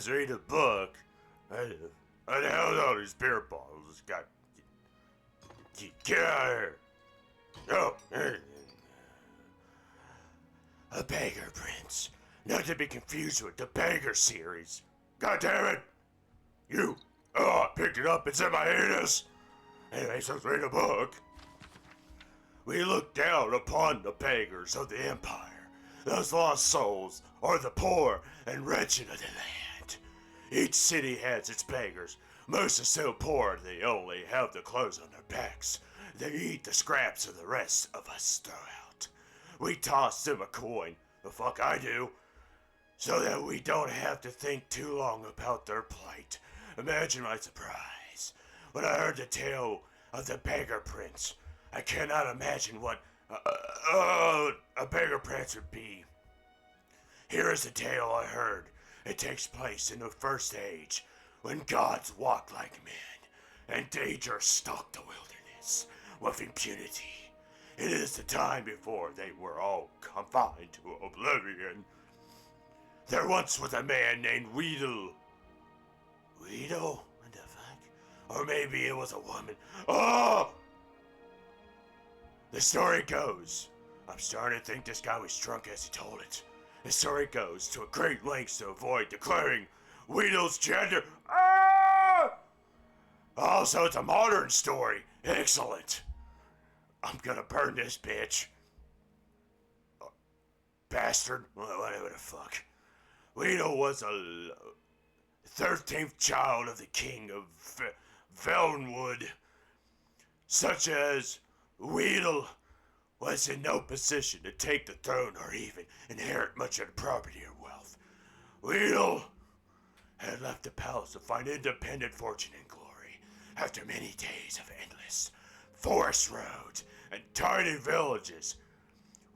let's read a book. What the hell are all these beer bottles? Get out of here. Oh, a beggar prince. Not to be confused with the beggar series. God damn it! You! Oh, I picked it up. It's in my anus. Anyway, so let's read a book. We look down upon the beggars of the empire. Those lost souls are the poor and wretched of the land. Each city has its beggars. Most are so poor they only have the clothes on their backs. They eat the scraps of the rest of us throw out. We toss them a coin, the fuck I do, so that we don't have to think too long about their plight. Imagine my surprise when I heard the tale of the beggar prince. I cannot imagine what a beggar prince would be. Here is the tale I heard. It takes place in the first age, when gods walked like men, and danger stalked the wilderness with impunity. It is the time before they were all confined to oblivion. There once was a man named Weedle. Weedle? What the fuck? Or maybe it was a woman. Oh! The story goes, I'm starting to think this guy was drunk as he told it. The story goes to a great lengths to avoid declaring Weedle's gender. Ah! Also, it's a modern story. Excellent. I'm gonna burn this bitch. Bastard. Whatever the fuck. Weedle was a 13th child of the king of Velnwood. Such as Weedle was in no position to take the throne or even inherit much of the property or wealth. Weedle had left the palace to find independent fortune and glory after many days of endless forest roads and tiny villages.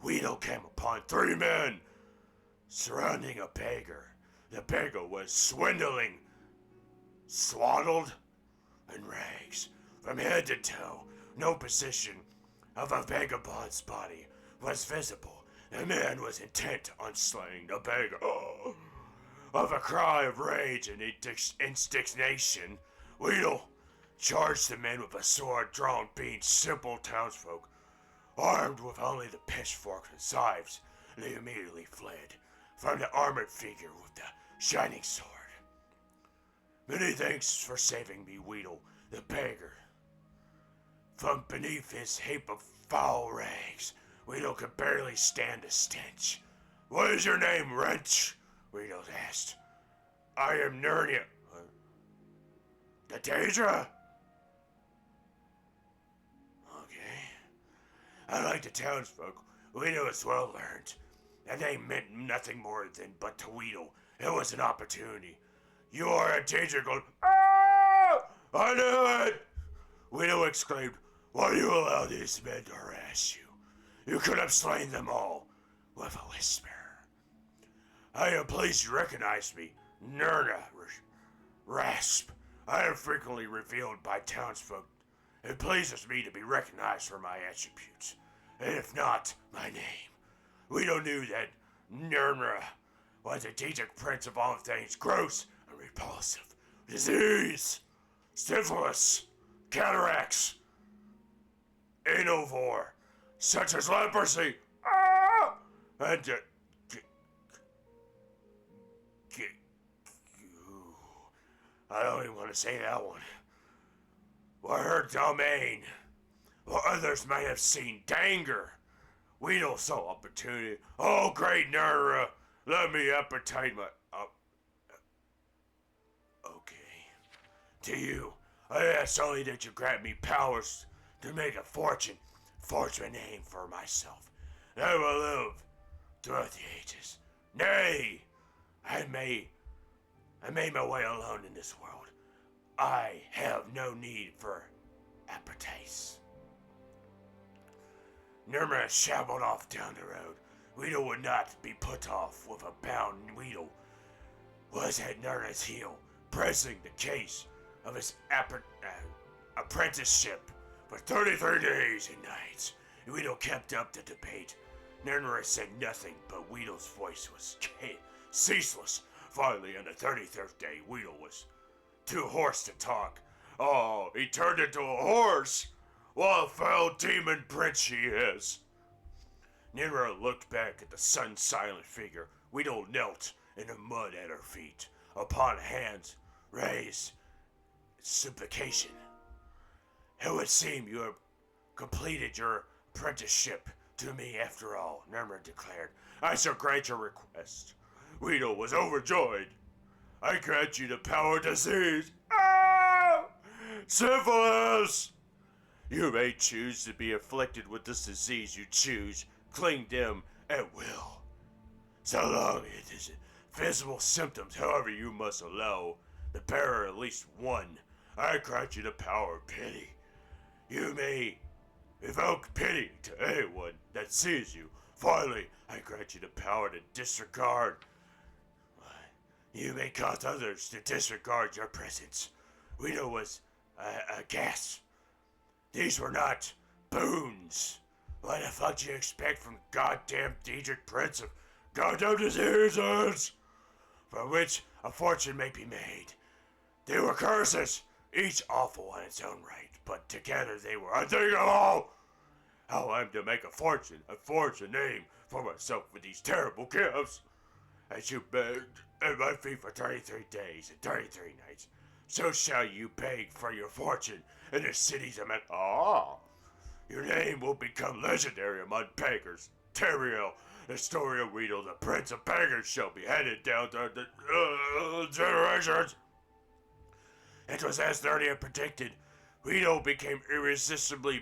Weedle came upon 3 men surrounding a beggar. The beggar was swindling, swaddled in rags from head to toe. No position of a vagabond's body was visible. The man was intent on slaying the beggar. Oh. Of a cry of rage and indignation, Weedle charged the men with a sword drawn, being simple townsfolk. Armed with only the pitchforks and scythes, they immediately fled from the armored figure with the shining sword. Many thanks for saving me, Weedle, the beggar. From beneath his heap of foul rags, Weedle could barely stand the stench. What is your name, wretch? Weedle asked. I am Nernia. The Daedra? Okay. Unlike the townsfolk, Weedle was well learned. That name meant nothing more than but to Weedle. It was an opportunity. You are a Daedra going, ah! I knew it! Weedle exclaimed, why do you allow these men to harass you? You could have slain them all with a whisper. I am pleased you recognize me, Nerna Rasp. I am frequently revealed by townsfolk. It pleases me to be recognized for my attributes, and if not, my name. Weedle knew that Nerna was a Daedric prince of all things gross and repulsive. Disease, syphilis, cataracts, anovore, such as leprosy, and I don't even want to say that one. Or her domain, or others may have seen danger. Weedle saw opportunity. Oh, great Nera, let me appetite my... okay. To you, I ask only that you grant me powers to make a fortune, forge a name for myself. I will live throughout the ages. Nay, I made my way alone in this world. I have no need for appetites. Nerma shambled off down the road. Weedle would not be put off with a bound. Weedle was at Nerna's heel, pressing the case of his apprenticeship for 33 days and nights. Weedle kept up the debate. Nerna said nothing, but Weedle's voice was ceaseless. Finally, on the 33rd day, Weedle was too hoarse to talk. Oh, he turned into a horse! What a foul demon prince she is! Nira looked back at the sun-silent figure. Weedle knelt in the mud at her feet, upon hands raised in supplication. It would seem you have completed your apprenticeship to me after all, Nira declared. I shall grant your request. Weedle was overjoyed. I grant you the power disease. Ah! Syphilis! You may choose to be afflicted with this disease you choose. Cling them at will. So long it is visible symptoms, however, you must allow the bearer at least one. I grant you the power of pity. You may evoke pity to anyone that sees you. Finally, I grant you the power to disregard. You may cause others to disregard your presence. Weedle was aghast. These were not boons. What the fuck do you expect from goddamn Diedrich Prince of goddamn diseases, from which a fortune may be made? They were curses, each awful in its own right, but together they were unthinkable. How I'm to make a fortune name for myself with these terrible gifts. As you begged at my feet for 33 days and 33 nights, so shall you beg for your fortune in the cities of men. Your name will become legendary among beggars. Teriel, the story of Weedle, the prince of beggars, shall be handed down to the generations. It was as Narnia predicted. Weedle became irresistible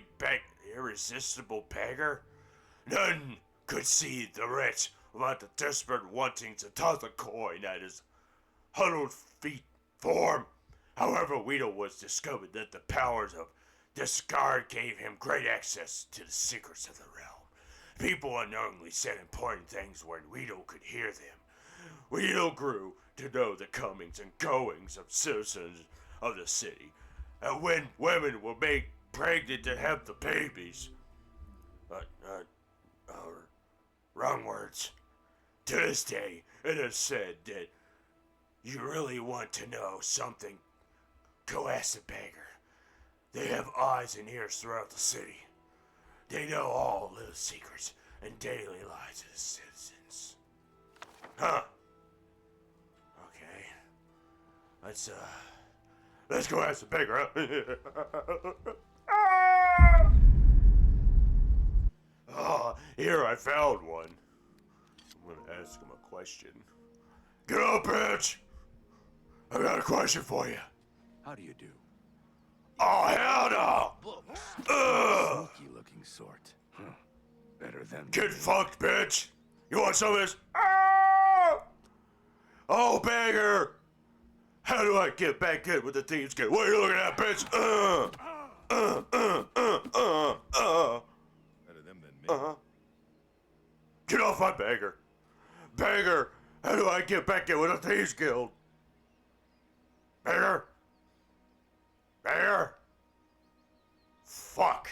beggar. None could see the wretch without the desperate wanting to toss a coin at his huddled feet form. However, Weedle was discovered that the powers of discard gave him great access to the secrets of the realm. People unknowingly said important things when Weedle could hear them. Weedle grew to know the comings and goings of citizens of the city, and when women were made pregnant to have the babies. Wrong words. To this day, it is said that you really want to know something, go ask the beggar. They have eyes and ears throughout the city. They know all little secrets and daily lives of the citizens. Huh. Okay. Let's go ask the beggar, huh? Here I found one. I'm gonna ask him a question. Get up, bitch! I got a question for you. How do you do? Oh, hell no! Sneaky looking sort. Better than... Get fucked, bitch! You want some of this? Ah! Oh, beggar! How do I get back in with the thieves' guild? What are you looking at, bitch? Better them than me. Get off my beggar! Beggar! How do I get back in with the thieves' guild? Beggar! Beggar! Fuck!